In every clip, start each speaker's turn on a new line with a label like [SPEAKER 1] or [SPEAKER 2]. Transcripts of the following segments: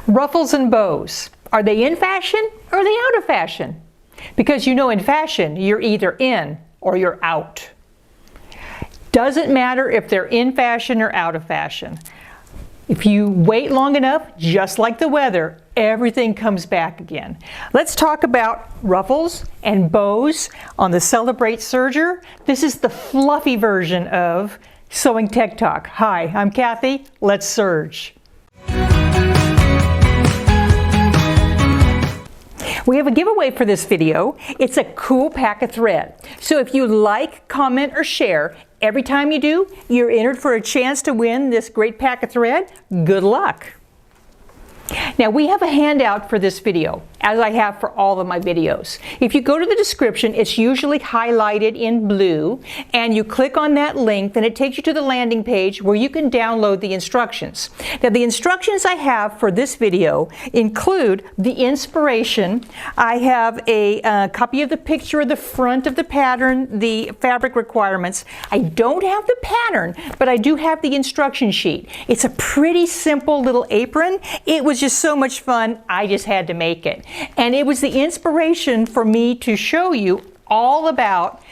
[SPEAKER 1] Ruffles and bows. Are they in fashion or are they out of fashion? Because you know in fashion, you're either in or you're out. Doesn't matter if they're in fashion or out of fashion. If you wait long enough, just like the weather, everything comes back again. Let's talk about ruffles and bows on the Celebrate Serger. This is the fluffy version of Sewing Tech Talk. Hi, I'm Cathy. Let's serge. We have a giveaway for this video. It's a cool pack of thread. So if you like, comment, or share, every time you do, you're entered for a chance to win this great pack of thread. Good luck. Now we have a handout for this video, as I have for all of my videos. If you go to the description, it's usually highlighted in blue, and you click on that link, then it takes you to the landing page where you can download the instructions. Now the instructions I have for this video include the inspiration. I have a copy of the picture of the front of the pattern, the fabric requirements. I don't have the pattern, but I do have the instruction sheet. It's a pretty simple little apron. It was just so much fun, I just had to make it. And it was the inspiration for me to show you all about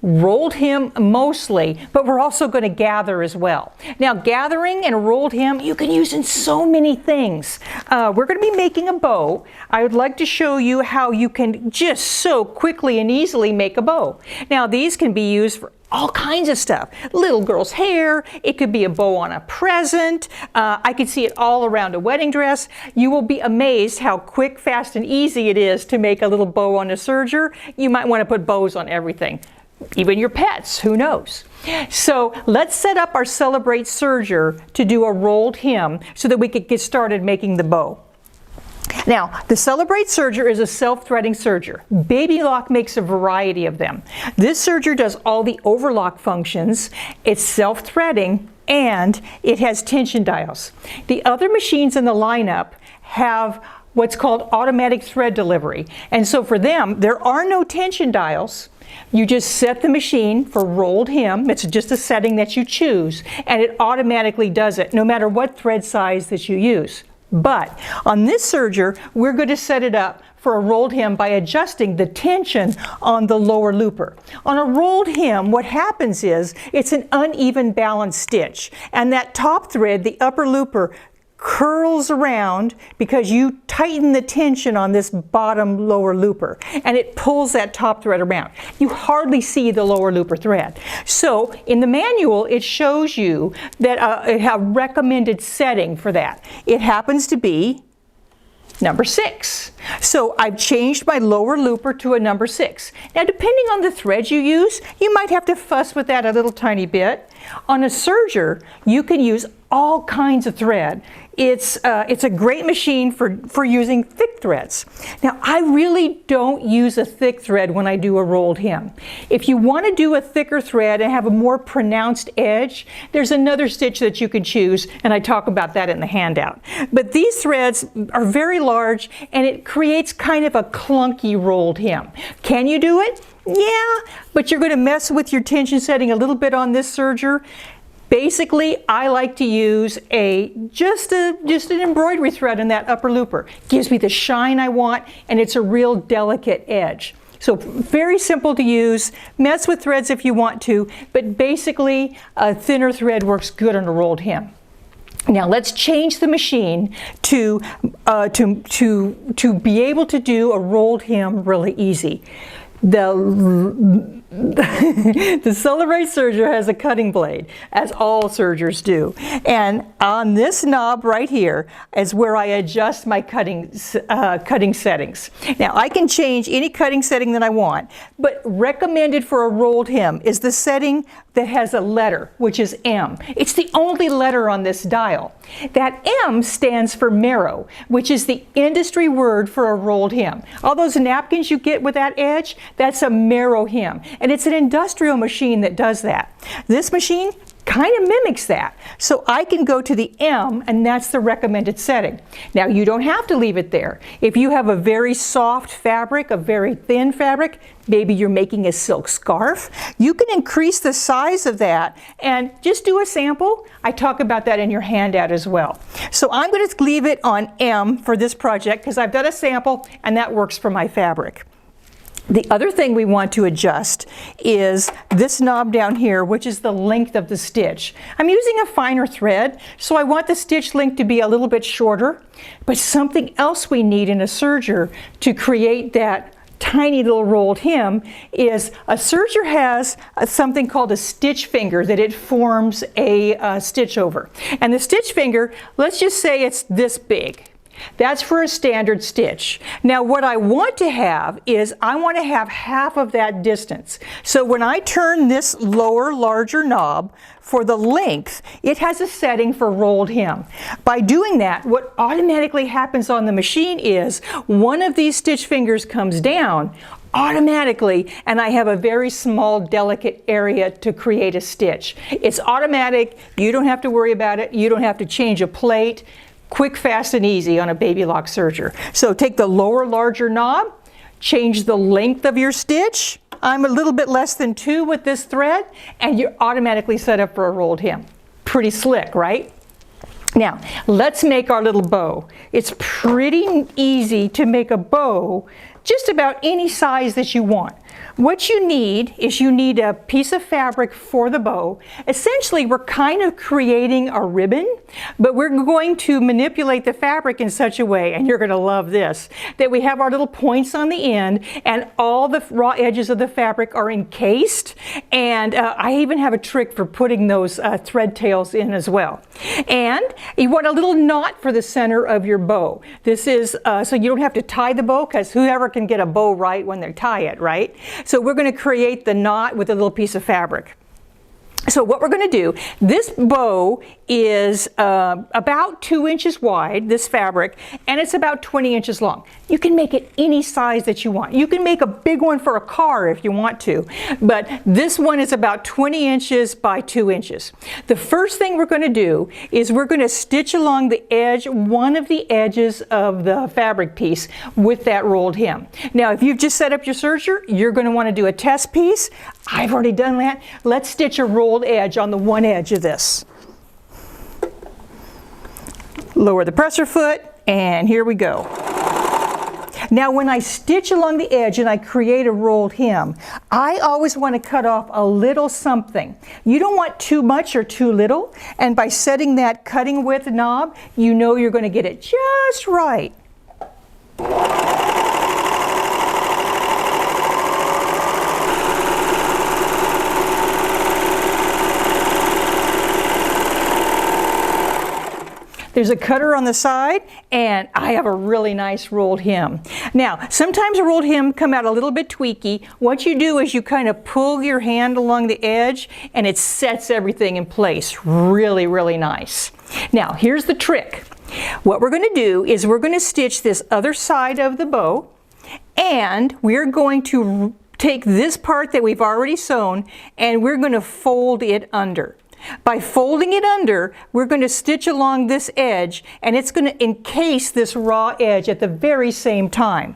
[SPEAKER 1] rolled hem mostly, but we're also going to gather as well. Now gathering and rolled hem you can use in so many things. We're going to be making a bow. I would like to show you how you can just so quickly and easily make a bow. Now these can be used for all kinds of stuff. Little girl's hair, it could be a bow on a present. I could see it all around a wedding dress. You will be amazed how quick, fast, and easy it is to make a little bow on a serger. You might want to put bows on everything. Even your pets, who knows? So let's set up our Celebrate Serger to do a rolled hem so that we could get started making the bow. Now, the Celebrate Serger is a self-threading serger. Baby Lock makes a variety of them. This serger does all the overlock functions. It's self-threading and it has tension dials. The other machines in the lineup have what's called automatic thread delivery. And so for them, there are no tension dials. You just set the machine for rolled hem. It's just a setting that you choose, and it automatically does it no matter what thread size that you use. But on this serger, we're going to set it up for a rolled hem by adjusting the tension on the lower looper. On a rolled hem, what happens is it's an uneven balanced stitch, and that top thread, the upper looper, curls around because you tighten the tension on this bottom lower looper, and it pulls that top thread around. You hardly see the lower looper thread. So in the manual it shows you that it has a recommended setting for that. It happens to be number 6. So I've changed my lower looper to a number 6. Now depending on the threads you use, you might have to fuss with that a little tiny bit. On a serger, you can use all kinds of thread. It's a great machine for using thick threads. Now I really don't use a thick thread when I do a rolled hem. If you want to do a thicker thread and have a more pronounced edge, there's another stitch that you can choose, and I talk about that in the handout. But these threads are very large and it creates kind of a clunky rolled hem. Can you do it? Yeah, but you're going to mess with your tension setting a little bit on this serger. Basically, I like to use just an embroidery thread in that upper looper. Gives me the shine I want, and it's a real delicate edge. So very simple to use. Mess with threads if you want to, but basically a thinner thread works good on a rolled hem. Now let's change the machine to be able to do a rolled hem really easy. The Celebrate Serger has a cutting blade, as all sergers do. And on this knob right here is where I adjust my cutting settings. Now I can change any cutting setting that I want, but recommended for a rolled hem is the setting that has a letter, which is M. It's the only letter on this dial. That M stands for marrow, which is the industry word for a rolled hem. All those napkins you get with that edge, that's a marrow hem. And it's an industrial machine that does that. This machine kind of mimics that. So I can go to the M, and that's the recommended setting. Now you don't have to leave it there. If you have a very soft fabric, a very thin fabric, maybe you're making a silk scarf, you can increase the size of that and just do a sample. I talk about that in your handout as well. So I'm going to leave it on M for this project because I've done a sample and that works for my fabric. The other thing we want to adjust is this knob down here, which is the length of the stitch. I'm using a finer thread, so I want the stitch length to be a little bit shorter. But something else we need in a serger to create that tiny little rolled hem is a serger has something called a stitch finger that it forms a stitch over. And the stitch finger, let's just say it's this big. That's for a standard stitch. Now what I want to have is I want to have half of that distance. So when I turn this lower, larger knob for the length, it has a setting for rolled hem. By doing that, what automatically happens on the machine is one of these stitch fingers comes down automatically, and I have a very small, delicate area to create a stitch. It's automatic. You don't have to worry about it. You don't have to change a plate. Quick, fast, and easy on a baby lock serger. So take the lower, larger knob, change the length of your stitch. I'm a little bit less than 2 with this thread, and you're automatically set up for a rolled hem. Pretty slick, right? Now, let's make our little bow. It's pretty easy to make a bow just about any size that you want. What you need is you need a piece of fabric for the bow. Essentially, we're kind of creating a ribbon, but we're going to manipulate the fabric in such a way, and you're going to love this, that we have our little points on the end, and all the raw edges of the fabric are encased, and I even have a trick for putting those thread tails in as well. And you want a little knot for the center of your bow. This is so you don't have to tie the bow, because whoever can get a bow right when they tie it, right? So we're going to create the knot with a little piece of fabric. So what we're going to do, this bow is about 2 inches wide, this fabric, and it's about 20 inches long. You can make it any size that you want. You can make a big one for a car if you want to, but this one is about 20 inches by 2 inches. The first thing we're going to do is we're going to stitch along the edge, one of the edges of the fabric piece with that rolled hem. Now, if you've just set up your serger, you're going to want to do a test piece. I've already done that. Let's stitch a rolled edge on the one edge of this. Lower the presser foot, and here we go. Now when I stitch along the edge and I create a rolled hem, I always want to cut off a little something. You don't want too much or too little, and by setting that cutting width knob, you know you're going to get it just right. There's a cutter on the side, and I have a really nice rolled hem. Now, sometimes a rolled hem come out a little bit tweaky. What you do is you kind of pull your hand along the edge, and it sets everything in place. Really, really nice. Now, here's the trick. What we're going to do is we're going to stitch this other side of the bow, and we're going to take this part that we've already sewn, and we're going to fold it under. By folding it under, we're going to stitch along this edge, and it's going to encase this raw edge at the very same time.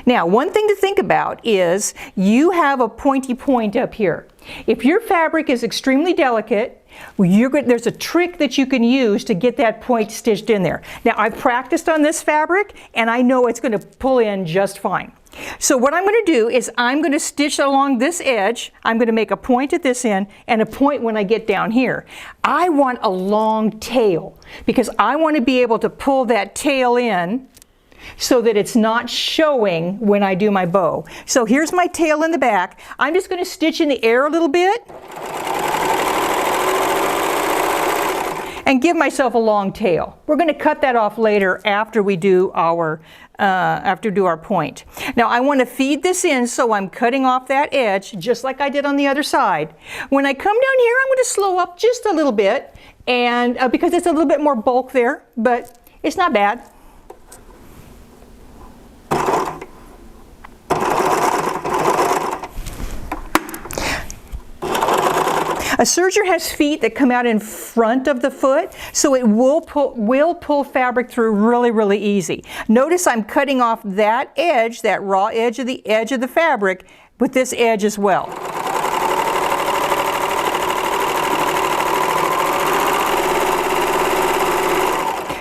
[SPEAKER 1] Now, one thing to think about is you have a pointy point up here. If your fabric is extremely delicate, there's a trick that you can use to get that point stitched in there. Now, I've practiced on this fabric, and I know it's going to pull in just fine. So what I'm going to do is I'm going to stitch along this edge. I'm going to make a point at this end and a point when I get down here. I want a long tail because I want to be able to pull that tail in so that it's not showing when I do my bow. So here's my tail in the back. I'm just going to stitch in the air a little bit and give myself a long tail. We're going to cut that off later after we do our point. Now I want to feed this in, so I'm cutting off that edge just like I did on the other side. When I come down here, I'm going to slow up just a little bit, and because it's a little bit more bulk there, but it's not bad. A serger has feet that come out in front of the foot, so it will pull fabric through really, really easy. Notice I'm cutting off that edge, that raw edge of the fabric, with this edge as well.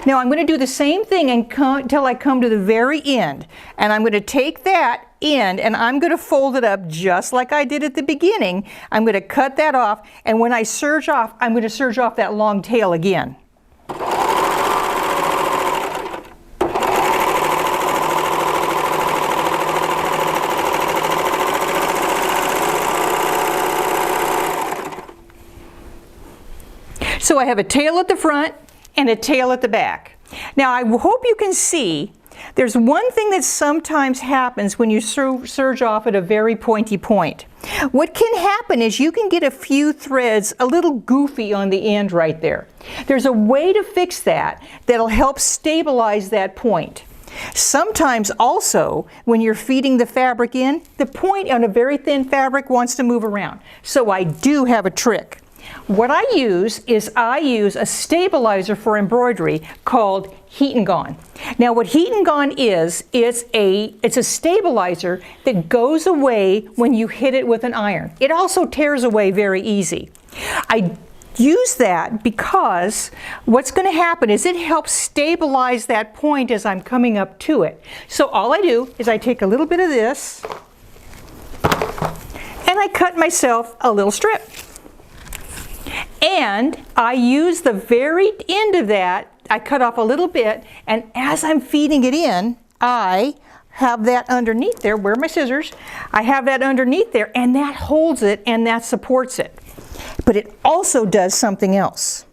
[SPEAKER 1] Now I'm going to do the same thing until I come to the very end. And I'm going to take that end and I'm going to fold it up just like I did at the beginning. I'm going to cut that off, and when I serge off, I'm going to serge off that long tail again. So I have a tail at the front and a tail at the back. Now I hope you can see there's one thing that sometimes happens when you serge off at a very pointy point. What can happen is you can get a few threads a little goofy on the end right there. There's a way to fix that that'll help stabilize that point. Sometimes also when you're feeding the fabric in, the point on a very thin fabric wants to move around. So I do have a trick. What I use is a stabilizer for embroidery called Heat and Gone. Now what Heat and Gone is, it's a stabilizer that goes away when you hit it with an iron. It also tears away very easy. I use that because what's going to happen is it helps stabilize that point as I'm coming up to it. So all I do is I take a little bit of this and I cut myself a little strip. And I use the very end of that, I cut off a little bit, and as I'm feeding it in, I have that underneath there. Where are my scissors? I have that underneath there, and that holds it and that supports it. But it also does something else.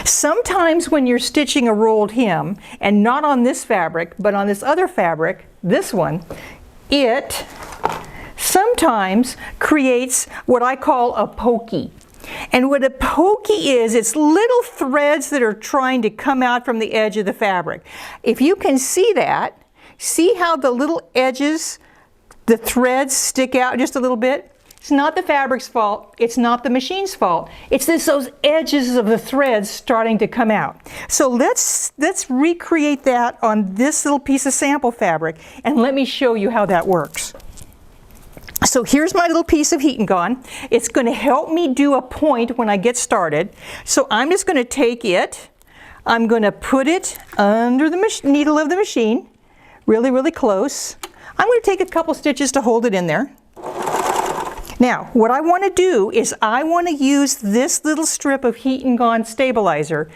[SPEAKER 1] Sometimes when you're stitching a rolled hem, and not on this fabric, but on this other fabric, this one, it sometimes creates what I call a pokey. And what a pokey is, it's little threads that are trying to come out from the edge of the fabric. If you can see that, see how the little edges, the threads stick out just a little bit? It's not the fabric's fault, it's not the machine's fault. It's those edges of the threads starting to come out. So let's recreate that on this little piece of sample fabric, and let me show you how that works. So here's my little piece of Heat and Gone. It's going to help me do a point when I get started. So I'm just going to take it, I'm going to put it under the needle of the machine, really, really close. I'm going to take a couple stitches to hold it in there. Now, what I want to do is I want to use this little strip of Heat and Gone stabilizer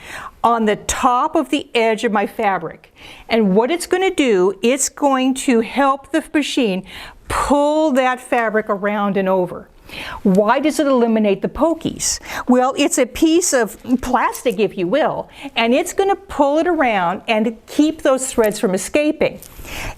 [SPEAKER 1] on the top of the edge of my fabric. And what it's going to do, it's going to help the machine pull that fabric around and over. Why does it eliminate the pokies? Well, it's a piece of plastic, if you will, and it's going to pull it around and keep those threads from escaping.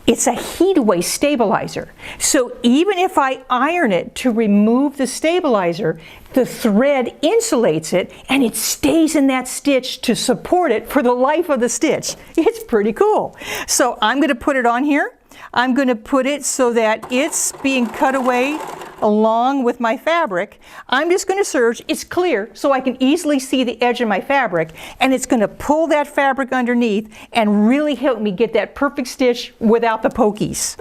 [SPEAKER 1] It's a heat away stabilizer. So even if I iron it to remove the stabilizer, the thread insulates it and it stays in that stitch to support it for the life of the stitch. It's pretty cool. So I'm going to put it on here. I'm going to put it so that it's being cut away along with my fabric. I'm just going to serge. It's clear so I can easily see the edge of my fabric, and it's going to pull that fabric underneath and really help me get that perfect stitch without the pokies.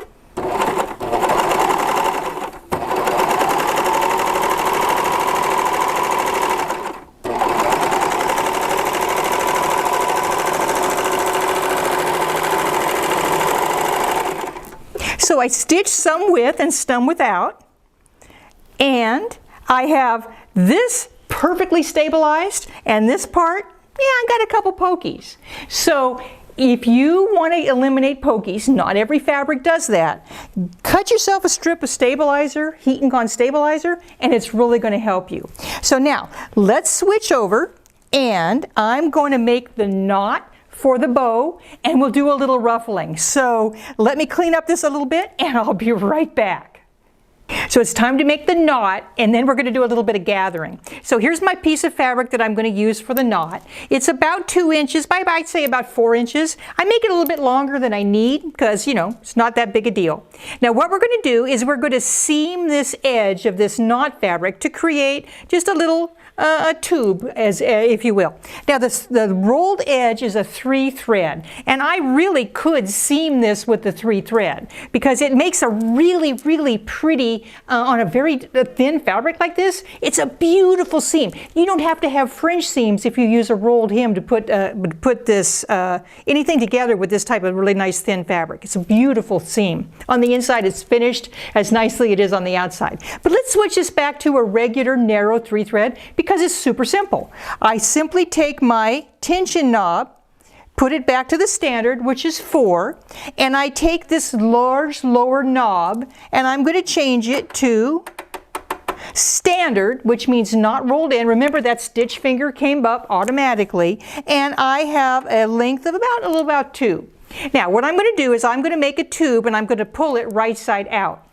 [SPEAKER 1] So I stitch some with and some without, and I have this perfectly stabilized, and this part, yeah, I got a couple pokies. So if you want to eliminate pokies, not every fabric does that, cut yourself a strip of stabilizer, Heat and Gone stabilizer, and it's really going to help you. So now let's switch over, and I'm going to make the knot for the bow, and we'll do a little ruffling. So let me clean up this a little bit and I'll be right back. So it's time to make the knot, and then we're going to do a little bit of gathering. So here's my piece of fabric that I'm going to use for the knot. It's about 2 inches by, I'd say, about 4 inches. I make it a little bit longer than I need because, you know, it's not that big a deal. Now what we're going to do is we're going to seam this edge of this knot fabric to create just a little a tube, as if you will. Now the rolled edge is a 3 thread, and I really could seam this with the 3 thread because it makes a really pretty on a very thin fabric like this. It's a beautiful seam. You don't have to have French seams if you use a rolled hem to put this anything together with this type of really nice thin fabric. It's a beautiful seam. On the inside it's finished as nicely as it is on the outside. But let's switch this back to a regular narrow 3 thread because it's super simple. I simply take my tension knob, put it back to the standard, which is 4, and I take this large lower knob and I'm going to change it to standard, which means not rolled in. Remember that stitch finger came up automatically, and I have a length of about 2. Now what I'm going to do is I'm going to make a tube and I'm going to pull it right side out.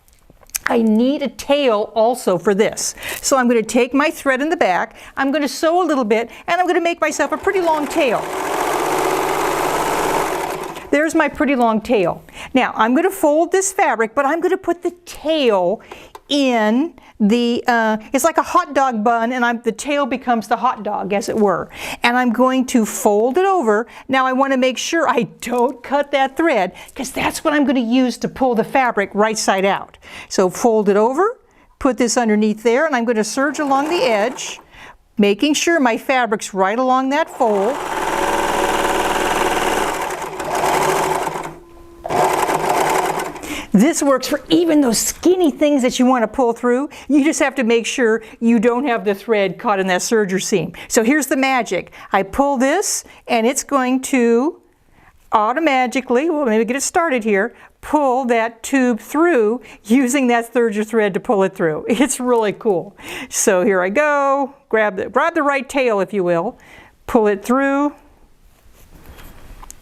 [SPEAKER 1] I need a tail also for this. So I'm going to take my thread in the back, I'm going to sew a little bit, and I'm going to make myself a pretty long tail. There's my pretty long tail. Now I'm going to fold this fabric, but I'm going to put the tail in the, it's like a hot dog bun, and the tail becomes the hot dog, as it were. And I'm going to fold it over. Now I want to make sure I don't cut that thread, because that's what I'm going to use to pull the fabric right side out. So fold it over, put this underneath there, and I'm going to serge along the edge, making sure my fabric's right along that fold. This works for even those skinny things that you want to pull through. You just have to make sure you don't have the thread caught in that serger seam. So here's the magic. I pull this and it's going to automatically, well, maybe get it started here, pull that tube through using that serger thread to pull it through. It's really cool. So here I go, grab the right tail, if you will, pull it through,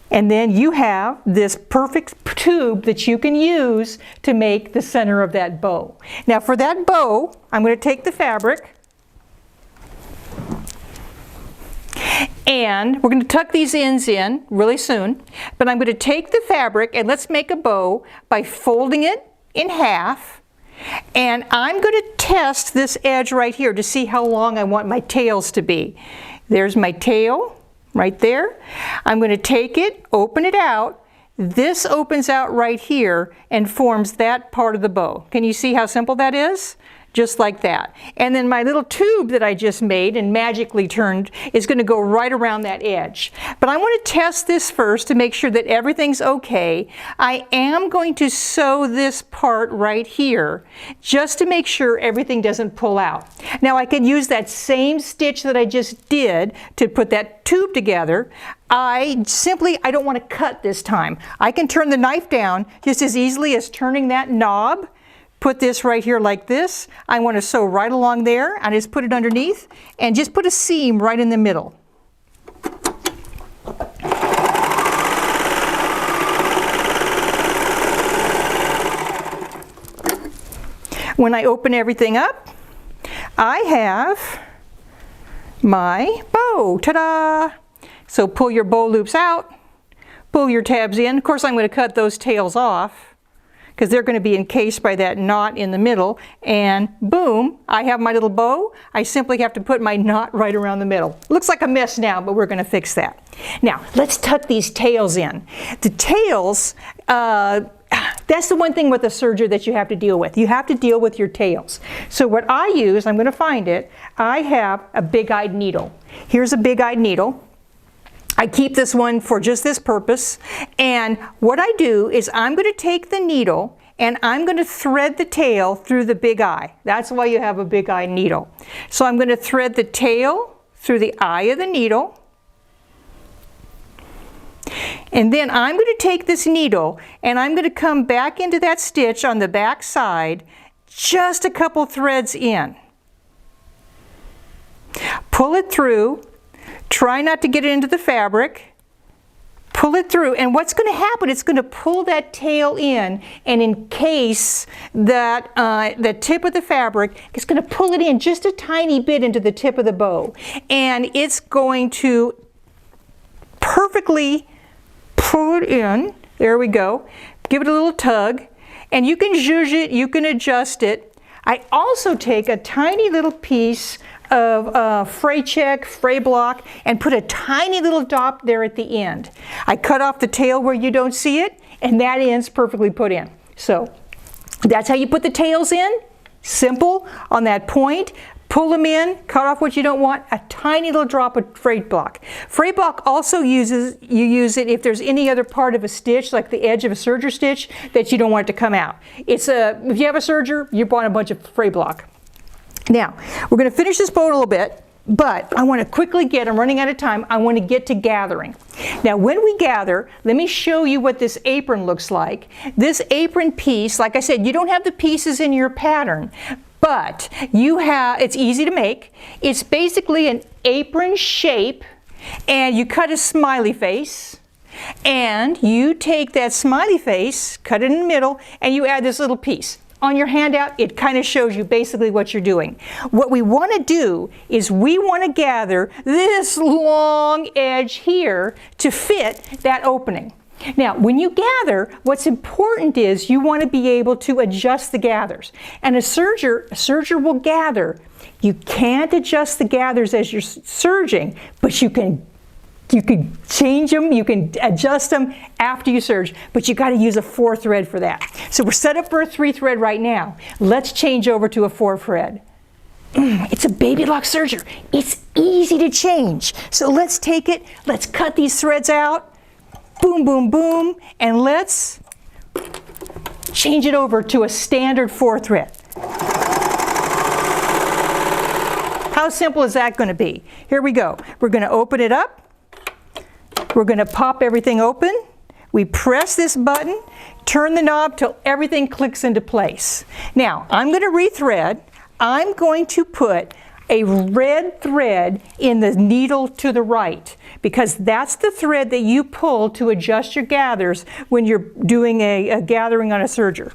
[SPEAKER 1] and then you have this perfect tube that you can use to make the center of that bow. Now for that bow, I'm going to take the fabric and we're going to tuck these ends in really soon, but I'm going to take the fabric and let's make a bow by folding it in half, and I'm going to test this edge right here to see how long I want my tails to be. There's my tail. Right there. I'm going to take it, open it out. This opens out right here and forms that part of the bow. Can you see how simple that is? Just like that. And then my little tube that I just made and magically turned is going to go right around that edge. But I want to test this first to make sure that everything's okay. I am going to sew this part right here just to make sure everything doesn't pull out. Now I can use that same stitch that I just did to put that tube together. I don't want to cut this time. I can turn the knife down just as easily as turning that knob. Put this right here like this. I want to sew right along there. I just put it underneath and just put a seam right in the middle. When I open everything up, I have my bow. Ta-da! So pull your bow loops out, pull your tabs in. Of course, I'm going to cut those tails off because they're going to be encased by that knot in the middle, and boom, I have my little bow. I simply have to put my knot right around the middle. Looks like a mess now, but we're going to fix that. Now, let's tuck these tails in. The tails, that's the one thing with a serger that you have to deal with. You have to deal with your tails. So what I use, I'm going to find it, I have a big-eyed needle. Here's a big-eyed needle. I keep this one for just this purpose, and what I do is I'm going to take the needle and I'm going to thread the tail through the big eye. That's why you have a big eye needle. So I'm going to thread the tail through the eye of the needle, and then I'm going to take this needle and I'm going to come back into that stitch on the back side, just a couple threads in. Pull it through. Try not to get it into the fabric. pull it through, and what's going to happen, it's going to pull that tail in and encase that the tip of the fabric. It's going to pull it in just a tiny bit into the tip of the bow, and it's going to perfectly pull it in. There we go. Give it a little tug, and you can zhuzh it, you can adjust it. I also take a tiny little piece of fray check, fray block, and put a tiny little dot there at the end. I cut off the tail where you don't see it, and that end's perfectly put in. So that's how you put the tails in. Simple on that point. Pull them in, cut off what you don't want, a tiny little drop of fray block. Fray block also you use it if there's any other part of a stitch, like the edge of a serger stitch, that you don't want it to come out. If you have a serger, you want a bunch of fray block. Now, we're going to finish this bow in a little bit, but I want to quickly I'm running out of time, I want to get to gathering. Now, when we gather, let me show you what this apron looks like. This apron piece, like I said, you don't have the pieces in your pattern, but it's easy to make. It's basically an apron shape, and you cut a smiley face, and you take that smiley face, cut it in the middle, and you add this little piece. On your handout, it kind of shows you basically what you're doing. What we want to do is we want to gather this long edge here to fit that opening. Now, when you gather, what's important is you want to be able to adjust the gathers. And a serger will gather. You can't adjust the gathers as you're serging, but you can change them, you can adjust them after you serge, but you got to use a 4 thread for that. So we're set up for a 3 thread right now. Let's change over to a 4 thread. It's a baby lock serger. It's easy to change. So let's take it, let's cut these threads out. Boom, boom, boom, and let's change it over to a standard 4 thread. How simple is that going to be? Here we go. We're going to open it up. We're going to pop everything open. We press this button, turn the knob till everything clicks into place. Now, I'm going to rethread. I'm going to put a red thread in the needle to the right, because that's the thread that you pull to adjust your gathers when you're doing a gathering on a serger.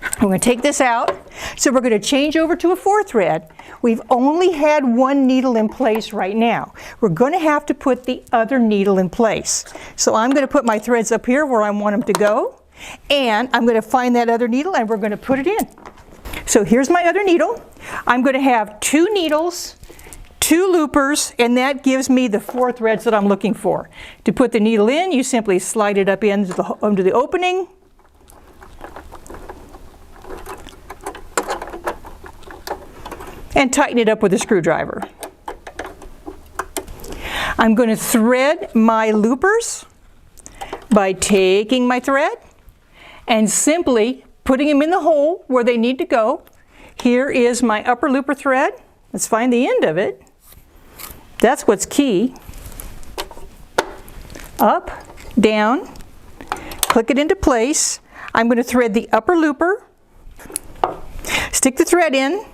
[SPEAKER 1] I'm going to take this out. So we're going to change over to a 4 thread. We've only had one needle in place right now. We're going to have to put the other needle in place. So I'm going to put my threads up here where I want them to go, and I'm going to find that other needle and we're going to put it in. So here's my other needle. I'm going to have 2 needles, 2 loopers, and that gives me the 4 threads that I'm looking for. To put the needle in, you simply slide it up into the opening. And tighten it up with a screwdriver. I'm going to thread my loopers by taking my thread and simply putting them in the hole where they need to go. Here is my upper looper thread. Let's find the end of it. That's what's key. Up, down, click it into place. I'm going to thread the upper looper, stick the thread in.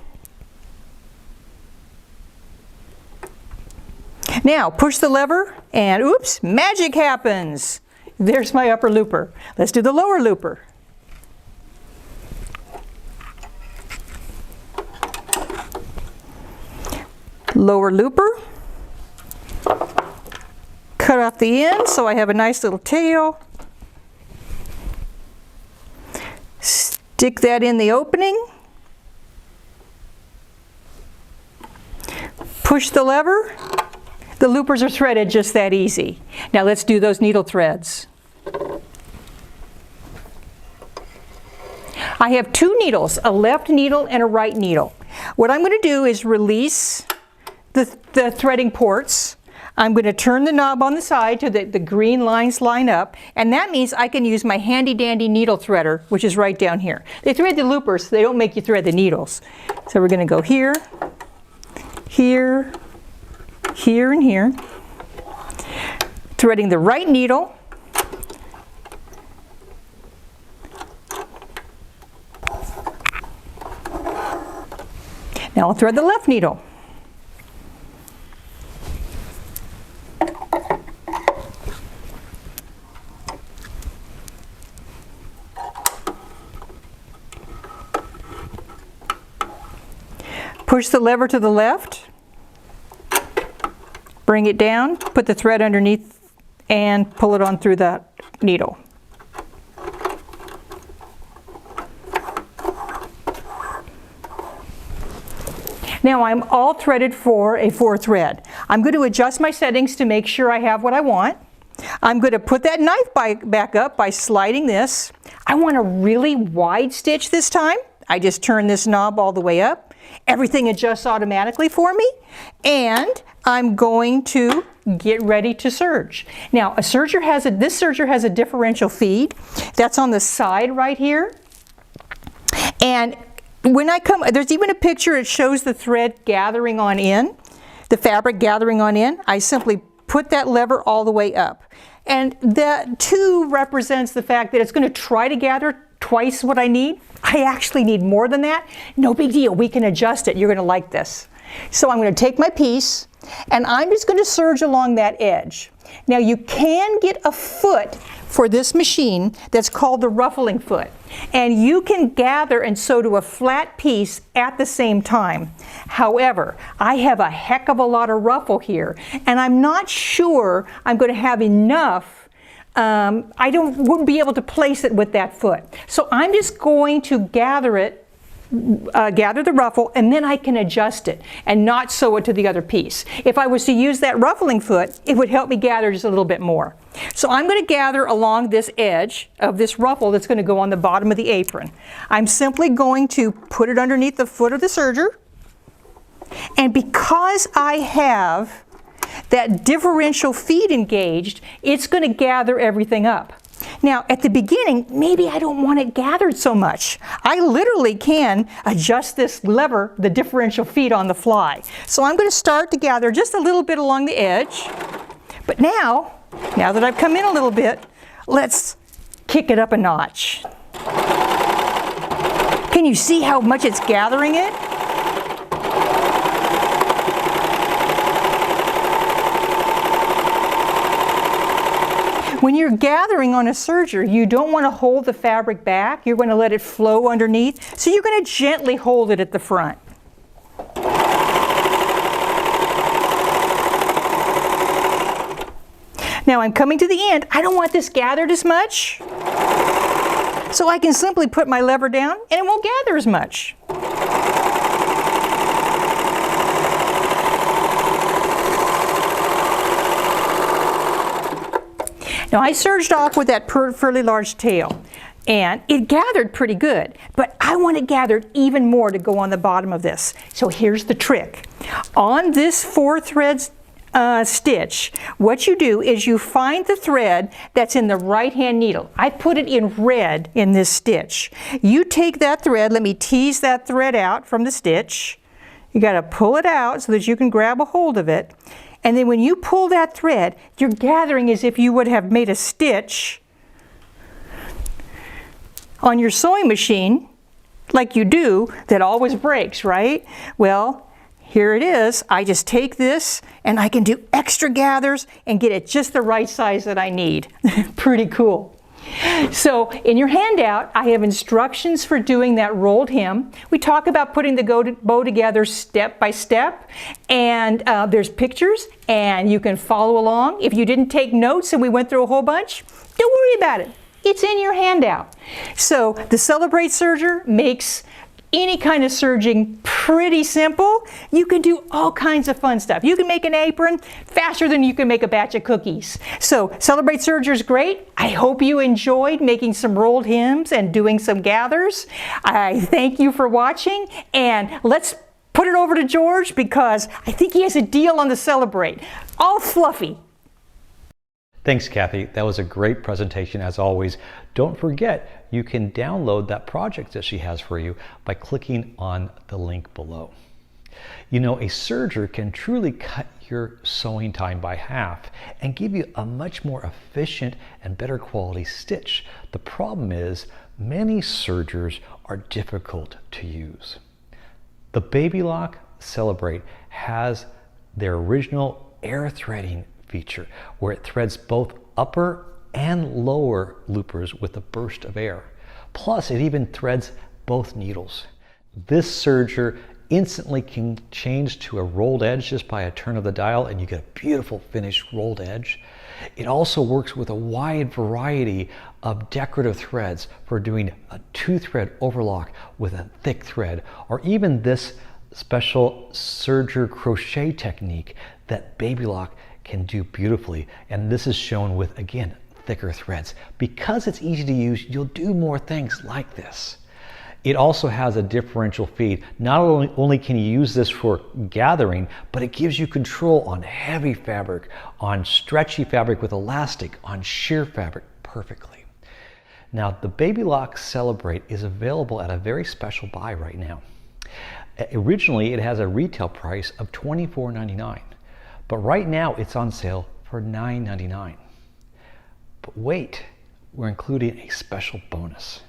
[SPEAKER 1] Now push the lever and oops, magic happens. There's my upper looper. Let's do the lower looper. Lower looper. Cut off the end so I have a nice little tail. Stick that in the opening. Push the lever. The loopers are threaded just that easy. Now let's do those needle threads. I have 2 needles, a left needle and a right needle. What I'm going to do is release the threading ports. I'm going to turn the knob on the side so that the green lines line up, and that means I can use my handy dandy needle threader, which is right down here. They thread the loopers, they don't make you thread the needles. So we're going to go here, here, here, and here. Threading the right needle. Now I'll thread the left needle. push the lever to the left, bring it down, put the thread underneath, and pull it on through the needle. Now I'm all threaded for a 4 thread. I'm going to adjust my settings to make sure I have what I want. I'm going to put that knife back up by sliding this. I want a really wide stitch this time. I just turn this knob all the way up. Everything adjusts automatically for me. And I'm going to get ready to serge. Now this serger has a differential feed. That's on the side right here. And when I come, there's even a picture, it shows the thread gathering on in, the fabric gathering on in. I simply put that lever all the way up. And that 2 represents the fact that it's going to try to gather twice what I need. I actually need more than that. No big deal, we can adjust it. You're going to like this. So I'm going to take my piece and I'm just going to serge along that edge. Now you can get a foot for this machine that's called the Ruffling Foot. And you can gather and sew to a flat piece at the same time. However, I have a heck of a lot of ruffle here, and I'm not sure I'm going to have enough. I wouldn't be able to place it with that foot. So I'm just going to gather it, gather the ruffle, and then I can adjust it and not sew it to the other piece. If I was to use that ruffling foot, it would help me gather just a little bit more. So I'm going to gather along this edge of this ruffle that's going to go on the bottom of the apron. I'm simply going to put it underneath the foot of the serger, and because I have that differential feed engaged, it's going to gather everything up. Now at the beginning, maybe I don't want it gathered so much. I literally can adjust this lever, the differential feed, on the fly. So I'm going to start to gather just a little bit along the edge. But now that I've come in a little bit, let's kick it up a notch. Can you see how much it's gathering it? When you're gathering on a serger, you don't want to hold the fabric back. You're going to let it flow underneath. So you're going to gently hold it at the front. Now I'm coming to the end. I don't want this gathered as much. So I can simply put my lever down and it won't gather as much. Now I serged off with that fairly large tail, and it gathered pretty good, but I want it gathered even more to go on the bottom of this. So here's the trick. On this 4 threads stitch, what you do is you find the thread that's in the right hand needle. I put it in red in this stitch. You take that thread, let me tease that thread out from the stitch. You got to pull it out so that you can grab a hold of it. And then when you pull that thread, you're gathering as if you would have made a stitch on your sewing machine, like you do, that always breaks, right? Well, here it is. I just take this and I can do extra gathers and get it just the right size that I need. Pretty cool. So in your handout, I have instructions for doing that rolled hem. We talk about putting the bow together step by step, and there's pictures and you can follow along. If you didn't take notes and we went through a whole bunch, don't worry about it. It's in your handout. So the Celebrate Serger makes any kind of serging pretty simple. You can do all kinds of fun stuff. You can make an apron faster than you can make a batch of cookies. So Celebrate Serger is great. I hope you enjoyed making some rolled hems and doing some gathers. I thank you for watching, and let's put it over to George because I think he has a deal on the Celebrate. All fluffy.
[SPEAKER 2] Thanks, Kathy. That was a great presentation as always. Don't forget, you can download that project that she has for you by clicking on the link below. You know, a serger can truly cut your sewing time by half and give you a much more efficient and better quality stitch. The problem is, many sergers are difficult to use. The Baby Lock Celebrate has their original air threading feature where it threads both upper and lower loopers with a burst of air. Plus, it even threads both needles. This serger instantly can change to a rolled edge just by a turn of the dial, and you get a beautiful finished rolled edge. It also works with a wide variety of decorative threads for doing a 2-thread overlock with a thick thread, or even this special serger crochet technique that Baby Lock can do beautifully. And this is shown with, again, thicker threads. Because it's easy to use, you'll do more things like this. It also has a differential feed. Not only can you use this for gathering, but it gives you control on heavy fabric, on stretchy fabric with elastic, on sheer fabric perfectly. Now, the Baby Lock Celebrate is available at a very special buy right now. Originally, it has a retail price of $24.99, but right now it's on sale for $9.99. But wait, we're including a special bonus.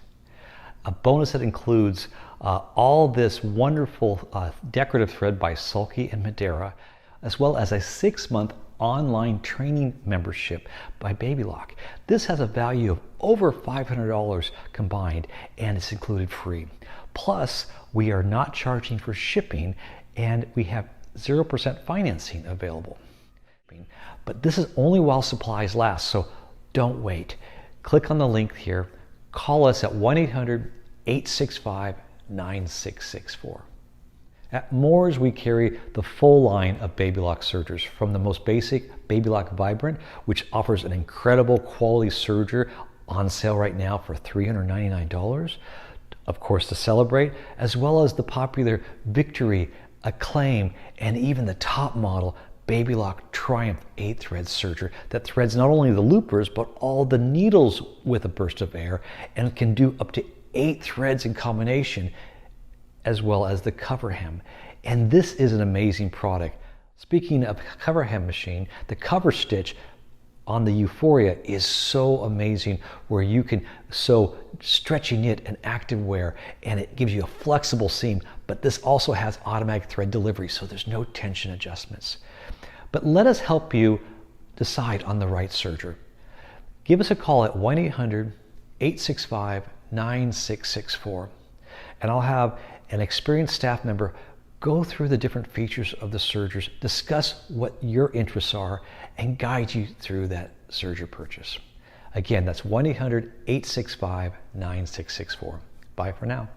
[SPEAKER 2] A bonus that includes all this wonderful decorative thread by Sulky and Madeira, as well as a 6-month online training membership by Baby Lock. This has a value of over $500 combined, and it's included free. Plus, we are not charging for shipping, and we have 0% financing available. But this is only while supplies last, so don't wait. Click on the link here. Call us at 1-800-865-9664. At Moore's, we carry the full line of Baby Lock sergers, from the most basic Baby Lock Vibrant, which offers an incredible quality serger on sale right now for $399, of course, to Celebrate, as well as the popular Victory, Acclaim, and even the top model Baby Lock Triumph 8-thread serger that threads not only the loopers but all the needles with a burst of air, and can do up to 8 threads in combination, as well as the cover hem. And this is an amazing product. Speaking of cover hem machine, the cover stitch on the Euphoria is so amazing, where you can sew stretchy knit and active wear, and it gives you a flexible seam, but this also has automatic thread delivery, so there's no tension adjustments. But let us help you decide on the right serger. Give us a call at 1-800-865-9664, and I'll have an experienced staff member go through the different features of the sergers, discuss what your interests are, and guide you through that serger purchase. Again, that's 1-800-865-9664. Bye for now.